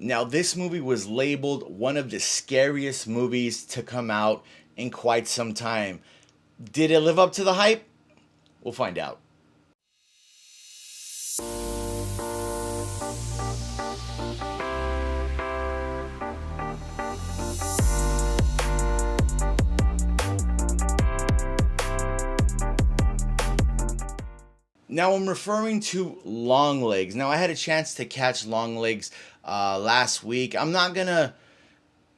Now, this movie was labeled one of the scariest movies to come out in quite some time. Did it live up to the hype? We'll find out. Now I'm referring to Longlegs. Now I had a chance to catch Longlegs last week. I'm not gonna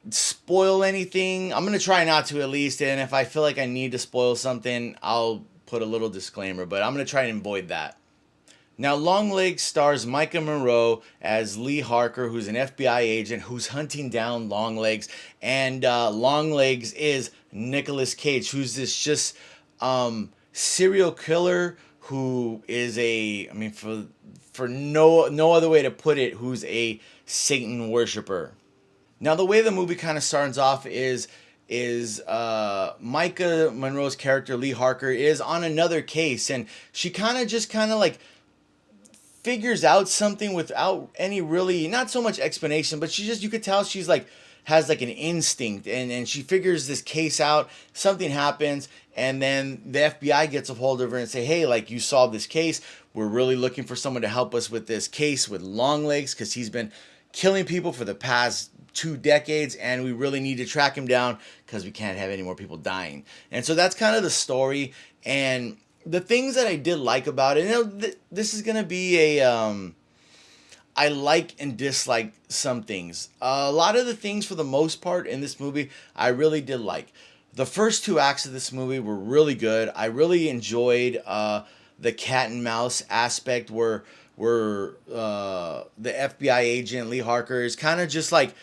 spoil anything. I'm gonna try not to at least, and if I feel like I need to spoil something, I'll put a little disclaimer. But I'm gonna try and avoid that. Now, Longlegs stars Micah Monroe as Lee Harker, who's an FBI agent who's hunting down Longlegs, and Longlegs is Nicolas Cage, who's this just serial killer who is I mean, for no other way to put it, who's a Satan worshiper. Now, the way the movie kind of starts off is Micah Monroe's character Lee Harker is on another case, and she kind of like figures out something without any really, not so much explanation, but you could tell she's like has like an instinct, and she figures this case out. Something happens, and then the FBI gets a hold of her and say, hey, like, you solved this case, we're really looking for someone to help us with this case with Longlegs, because he's been killing people for the past 2 decades, and we really need to track him down because we can't have any more people dying. And so that's kind of the story. And the things that I did like about it, this is gonna be I like and dislike some things. A lot of the things, for the most part, in this movie, I really did like. The first 2 acts of this movie were really good. I really enjoyed the cat and mouse aspect, where the FBI agent Lee Harker is kind of just like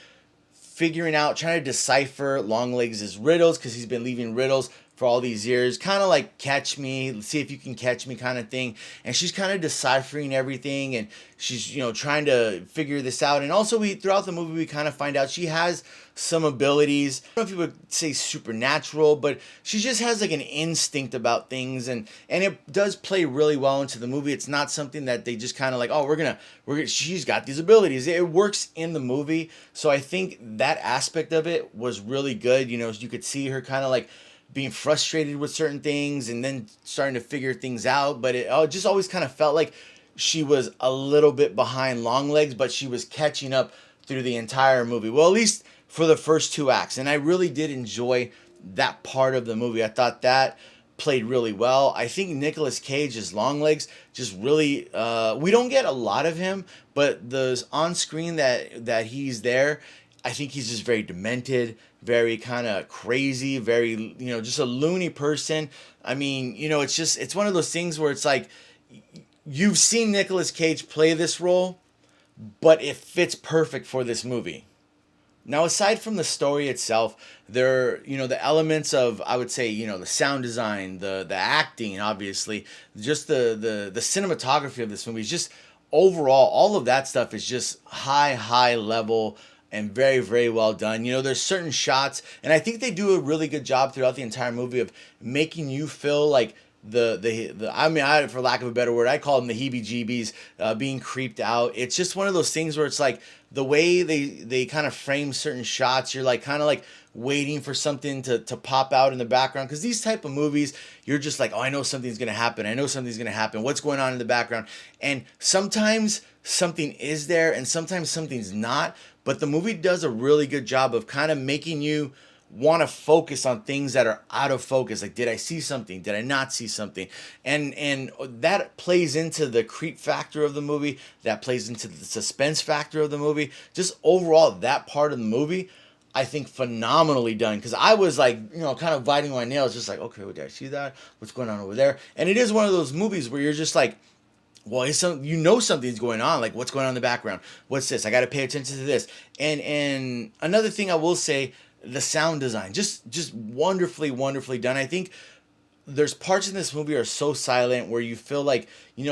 figuring out, trying to decipher Longlegs' riddles, because he's been leaving riddles for all these years, kind of like catch me, see if you can catch me kind of thing. And she's kind of deciphering everything, and she's, trying to figure this out. And also, throughout the movie, we kind of find out she has some abilities. I don't know if you would say supernatural, but she just has like an instinct about things, and it does play really well into the movie. It's not something that they just kind of like, oh, she's got these abilities. It works in the movie. So I think that aspect of it was really good. You could see her kind of like being frustrated with certain things and then starting to figure things out. But it just always kind of felt like she was a little bit behind Longlegs, but she was catching up through the entire movie. Well, at least for the first 2 acts. And I really did enjoy that part of the movie. I thought that played really well. I think Nicolas Cage as Longlegs just really, we don't get a lot of him, but the on screen that he's there, I think he's just very demented, very kind of crazy, very, just a loony person. I mean, it's one of those things where it's like, you've seen Nicolas Cage play this role, but it fits perfect for this movie. Now, aside from the story itself, the elements of, I would say, the sound design, the acting, obviously, just the cinematography of this movie is just, overall, all of that stuff is just high level and very, very well done. There's certain shots, and I think they do a really good job throughout the entire movie of making you feel like for lack of a better word, I call them the heebie-jeebies, being creeped out. It's just one of those things where it's like the way they kind of frame certain shots, you're like kind of like waiting for something to pop out in the background, because these type of movies, you're just like, oh, I know something's gonna happen. What's going on in the background? And sometimes something is there, and sometimes something's not. But the movie does a really good job of kind of making you want to focus on things that are out of focus. Like, did I see something? Did I not see something? And that plays into the creep factor of the movie. That plays into the suspense factor of the movie. Just overall, that part of the movie, I think, phenomenally done. Because I was like, kind of biting my nails, just like, okay, well, did I see that? What's going on over there? And it is one of those movies where you're just like, well, something's going on. Like, what's going on in the background? What's this? I got to pay attention to this. And another thing I will say, the sound design, just wonderfully done. I think there's parts in this movie are so silent where you feel like,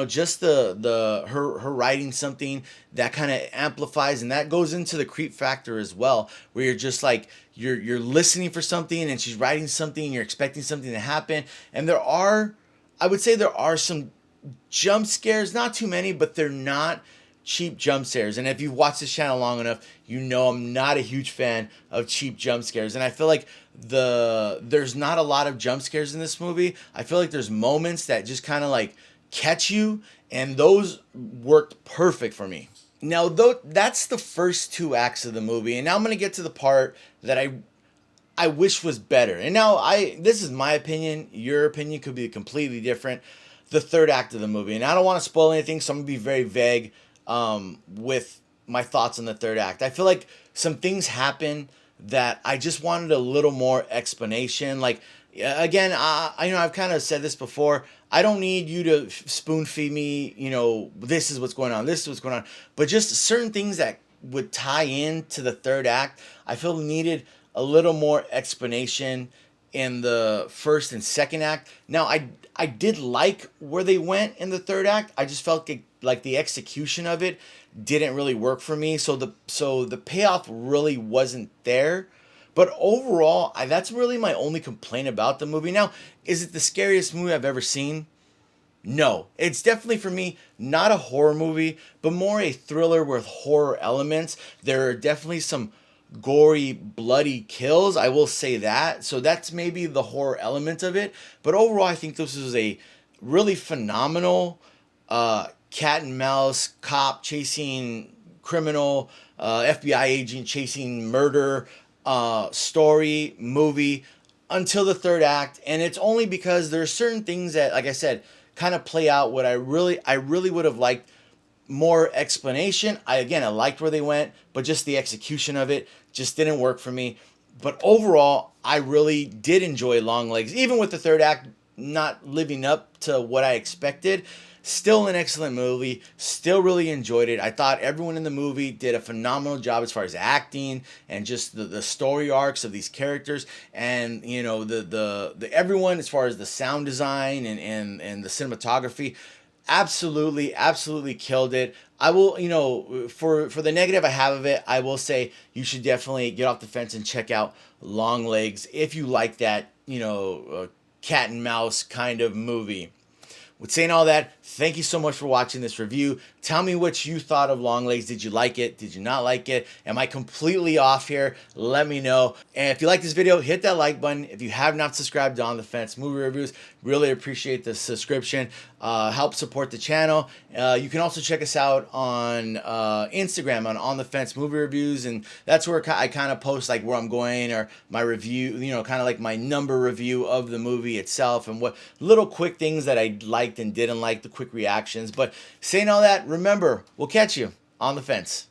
just her writing something that kind of amplifies, and that goes into the creep factor as well, where you're just like, you're listening for something, and she's writing something, and you're expecting something to happen. And I would say there are some jump scares, not too many, but they're not cheap jump scares. And if you've watched this channel long enough, you know I'm not a huge fan of cheap jump scares. And I feel like there's not a lot of jump scares in this movie. I feel like there's moments that just kind of like catch you, and those worked perfect for me. Now, though, that's the first two acts of the movie, and now I'm going to get to the part that I wish was better. And now this is my opinion. Your opinion could be completely different. The third act of the movie, and I don't want to spoil anything, so I'm going to be very vague with my thoughts on the third act. I feel like some things happen that I just wanted a little more explanation. Like, again, I know I've kind of said this before. I don't need you to spoon feed me, this is what's going on, this is what's going on. But just certain things that would tie in to the third act, I feel needed a little more explanation in the first and second act. Now, I did like where they went in the third act. I just felt like the execution of it didn't really work for me. So the payoff really wasn't there. But overall, that's really my only complaint about the movie. Now, is it the scariest movie I've ever seen? No. It's definitely, for me, not a horror movie, but more a thriller with horror elements. There are definitely some gory, bloody kills, I will say that. So that's maybe the horror element of it. But overall, I think this was a really phenomenal cat and mouse, cop chasing criminal, FBI agent chasing murder story, movie until the third act. And it's only because there are certain things that, like I said, kind of play out what I really would have liked more explanation. I liked where they went, but just the execution of it just didn't work for me. But overall, I really did enjoy Longlegs, even with the third act not living up to what I expected. Still an excellent movie. Still really enjoyed it. I thought everyone in the movie did a phenomenal job as far as acting and just the story arcs of these characters, and the everyone as far as the sound design and the cinematography. Absolutely killed it. I will, for the negative I have of it, I will say you should definitely get off the fence and check out Longlegs if you like that, cat and mouse kind of movie. With saying all that, thank you so much for watching this review. Tell me what you thought of Longlegs. Did you like it? Did you not like it? Am I completely off here? Let me know. And if you like this video, hit that like button. If you have not subscribed to On the Fence Movie Reviews, really appreciate the subscription. Help support the channel. You can also check us out on Instagram on the Fence Movie Reviews, and that's where I kind of post like where I'm going or my review, kind of like my number review of the movie itself and what little quick things that I liked and didn't like, the quick reactions. But saying all that, remember, we'll catch you on the fence.